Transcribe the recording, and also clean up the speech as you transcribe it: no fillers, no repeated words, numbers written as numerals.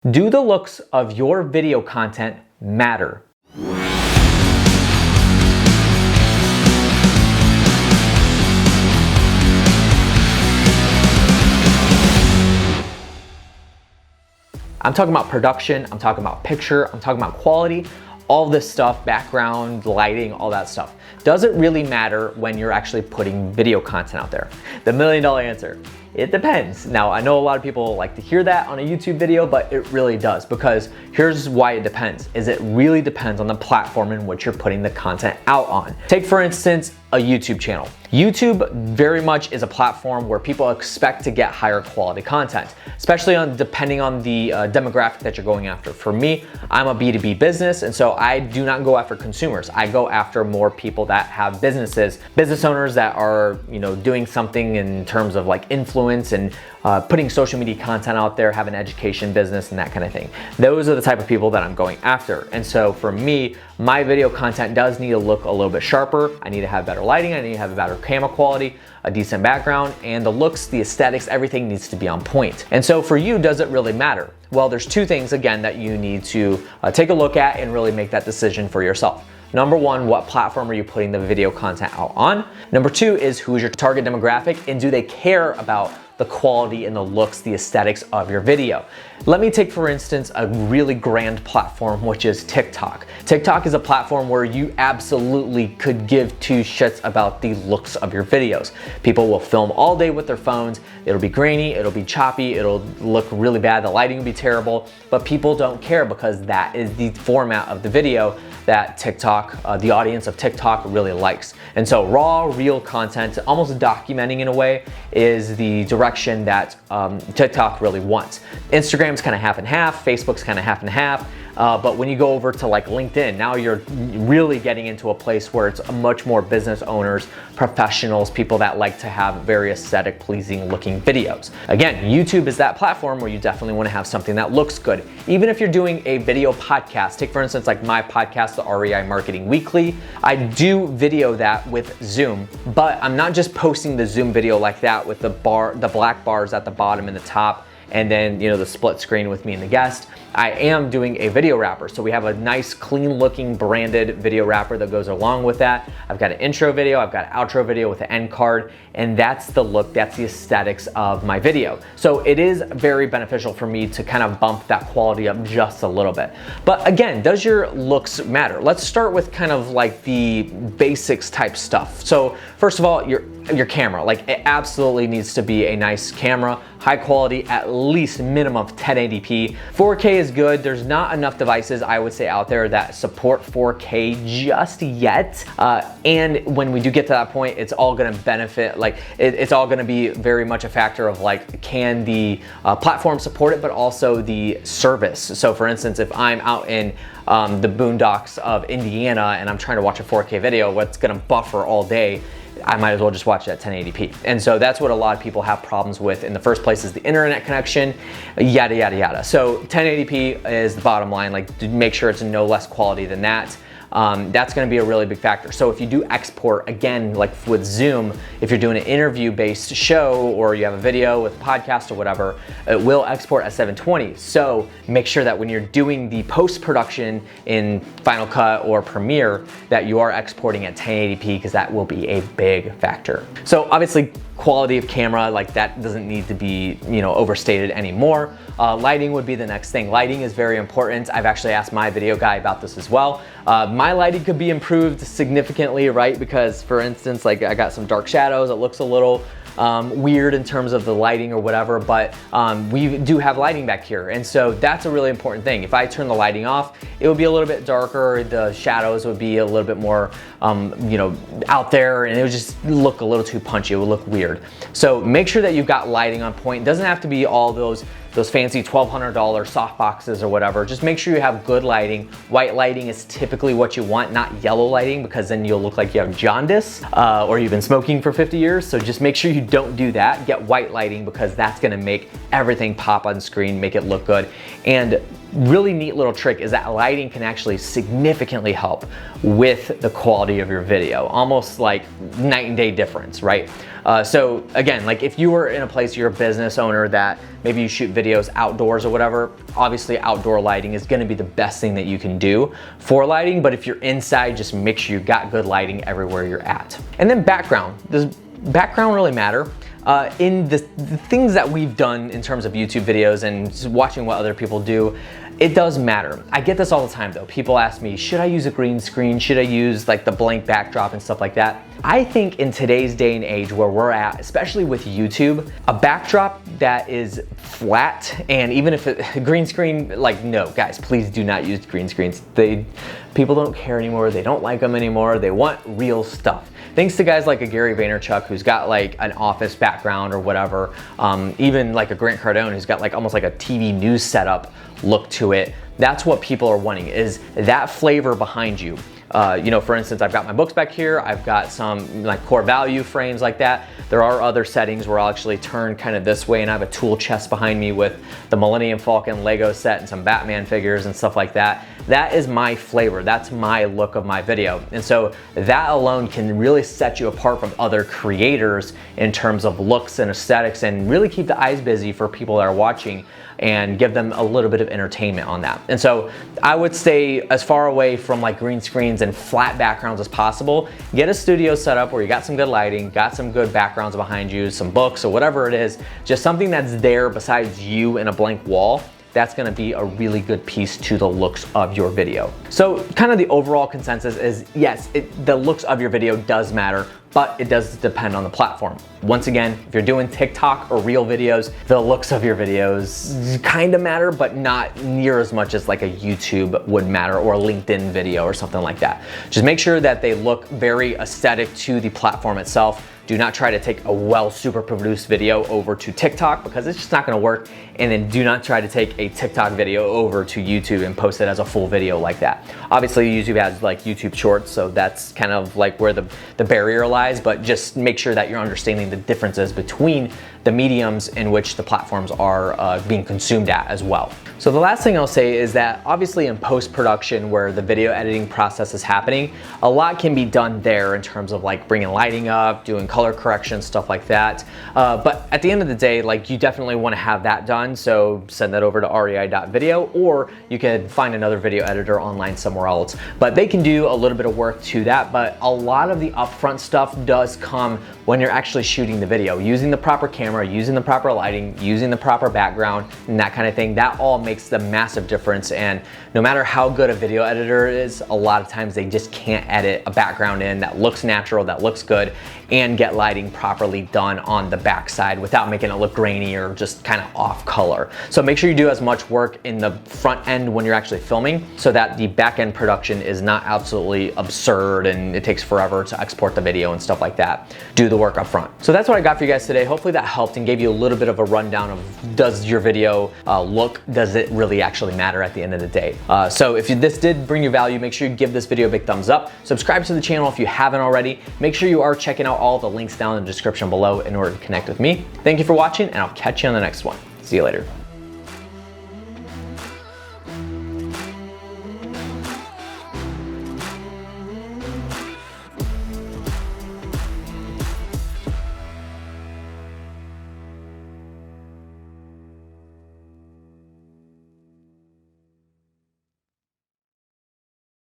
Do the looks of your video content matter? I'm talking about production, I'm talking about picture, I'm talking about quality, all this stuff, background, lighting, all that stuff. Does it really matter when you're actually putting video content out there? The $1 million answer. It depends. Now, I know a lot of people like to hear that on a YouTube video, but it really does, because here's why it depends, is it really depends on the platform in which you're putting the content out on. Take, for instance, a YouTube channel. YouTube very much is a platform where people expect to get higher quality content, especially depending on the demographic that you're going after. For me, I'm a B2B business, and so I do not go after consumers. I go after more people that have businesses, business owners that are, doing something in terms of like influence and putting social media content out there, have an education business and that kind of thing. Those are the type of people that I'm going after. And so for me, my video content does need to look a little bit sharper. I need to have better lighting. I need to have a better camera quality, a decent background, and the looks, the aesthetics, everything needs to be on point. And so for you, does it really matter? Well, there's two things, again, that you need to take a look at and really make that decision for yourself. Number one, what platform are you putting the video content out on? Number two is, who's your target demographic, and do they care about the quality and the looks, the aesthetics of your video? Let me take, for instance, a really grand platform, which is TikTok. TikTok is a platform where you absolutely could give two shits about the looks of your videos. People will film all day with their phones. It'll be grainy, it'll be choppy, it'll look really bad, the lighting will be terrible, but people don't care because that is the format of the video that TikTok, the audience of TikTok really likes. And so raw, real content, almost documenting in a way, is the direction that TikTok really wants. Instagram's kind of half and half, Facebook's kind of half and half, but when you go over to like LinkedIn, now you're really getting into a place where it's much more business owners, professionals, people that like to have very aesthetic, pleasing looking videos. Again, YouTube is that platform where you definitely want to have something that looks good. Even if you're doing a video podcast, take for instance like my podcast, the REI Marketing Weekly, I do video that with Zoom, but I'm not just posting the Zoom video like that with the black bars at the bottom and the top, and then the split screen with me and the guest. I am doing a video wrapper. So we have a nice clean looking branded video wrapper that goes along with that. I've got an intro video, I've got an outro video with an end card, and that's the look, that's the aesthetics of my video. So it is very beneficial for me to kind of bump that quality up just a little bit. But again, does your looks matter? Let's start with kind of like the basics type stuff. So first of all, your camera, like it absolutely needs to be a nice camera, high quality, at least minimum of 1080p. 4K is good. There's not enough devices, I would say, out there that support 4K just yet. And when we do get to that point, it's all gonna benefit, like it's all gonna be very much a factor of like, can the platform support it, but also the service. So for instance, if I'm out in the boondocks of Indiana and I'm trying to watch a 4K video, what's gonna buffer all day, I might as well just watch it at 1080p. And so that's what a lot of people have problems with in the first place, is the internet connection, yada, yada, yada. So 1080p is the bottom line, like make sure it's no less quality than that. That's gonna be a really big factor. So if you do export, again, like with Zoom, if you're doing an interview-based show or you have a video with a podcast or whatever, it will export at 720. So make sure that when you're doing the post-production in Final Cut or Premiere, that you are exporting at 1080p, because that will be a big factor. So obviously, quality of camera, like that doesn't need to be overstated anymore. Lighting would be the next thing. Lighting is very important. I've actually asked my video guy about this as well. My lighting could be improved significantly, right? Because for instance, like I got some dark shadows, it looks a little weird in terms of the lighting or whatever, but we do have lighting back here. And so that's a really important thing. If I turn the lighting off, it would be a little bit darker. The shadows would be a little bit more, out there, and it would just look a little too punchy. It would look weird. So make sure that you've got lighting on point. It doesn't have to be all those fancy $1,200 soft boxes or whatever. Just make sure you have good lighting. White lighting is typically what you want, not yellow lighting, because then you'll look like you have jaundice or you've been smoking for 50 years. So just make sure you don't do that. Get white lighting, because that's gonna make everything pop on screen, make it look good. And really neat little trick is that lighting can actually significantly help with the quality of your video, almost like night and day difference, right? So again, like if you were in a place, you're a business owner that maybe you shoot videos outdoors or whatever, obviously outdoor lighting is gonna be the best thing that you can do for lighting, but if you're inside, just make sure you got good lighting everywhere you're at. And then background. Does background really matter? In the things that we've done in terms of YouTube videos and just watching what other people do, it does matter. I get this all the time though. People ask me, should I use a green screen? Should I use like the blank backdrop and stuff like that? I think in today's day and age where we're at, especially with YouTube, a backdrop that is flat, and even if a green screen, like no, guys, please do not use green screens. People don't care anymore. They don't like them anymore. They want real stuff. Thanks to guys like a Gary Vaynerchuk who's got like an office background or whatever, even like a Grant Cardone who's got like almost like a TV news setup look to it. That's what people are wanting, is that flavor behind you. You know, for instance, I've got my books back here. I've got some like core value frames like that. There are other settings where I'll actually turn kind of this way, and I have a tool chest behind me with the Millennium Falcon Lego set and some Batman figures and stuff like that. That is my flavor. That's my look of my video. And so that alone can really set you apart from other creators in terms of looks and aesthetics, and really keep the eyes busy for people that are watching and give them a little bit of entertainment on that. And so I would stay as far away from like green screens and flat backgrounds as possible. Get a studio set up where you got some good lighting, got some good backgrounds behind you, some books or whatever it is, just something that's there besides you in a blank wall. That's gonna be a really good piece to the looks of your video. So kind of the overall consensus is yes, the looks of your video does matter, but it does depend on the platform. Once again, if you're doing TikTok or Reel videos, the looks of your videos kind of matter, but not near as much as like a YouTube would matter, or a LinkedIn video or something like that. Just make sure that they look very aesthetic to the platform itself. Do not try to take a super produced video over to TikTok, because it's just not gonna work. And then do not try to take a TikTok video over to YouTube and post it as a full video like that. Obviously YouTube has like YouTube Shorts, so that's kind of like where the barrier lies, but just make sure that you're understanding the differences between the mediums in which the platforms are being consumed at as well. So the last thing I'll say is that obviously in post-production, where the video editing process is happening, a lot can be done there in terms of like bringing lighting up, doing color correction, stuff like that. But at the end of the day, like you definitely want to have that done. So send that over to rei.video, or you could find another video editor online somewhere else. But they can do a little bit of work to that, but a lot of the upfront stuff does come when you're actually shooting the video, using the proper camera, using the proper lighting, using the proper background, and that kind of thing. That all makes the massive difference. And no matter how good a video editor is, a lot of times they just can't edit a background in that looks natural, that looks good, and get lighting properly done on the backside without making it look grainy or just kind of off color. So make sure you do as much work in the front end when you're actually filming, so that the back end production is not absolutely absurd and it takes forever to export the video and stuff like that. Do the work up front. So that's what I got for you guys today. Hopefully that helped and gave you a little bit of a rundown of, does your video look, does it really actually matter at the end of the day? So if this did bring you value, make sure you give this video a big thumbs up. Subscribe to the channel if you haven't already. Make sure you are checking out all the links down in the description below in order to connect with me. Thank you for watching, and I'll catch you on the next one. See you later.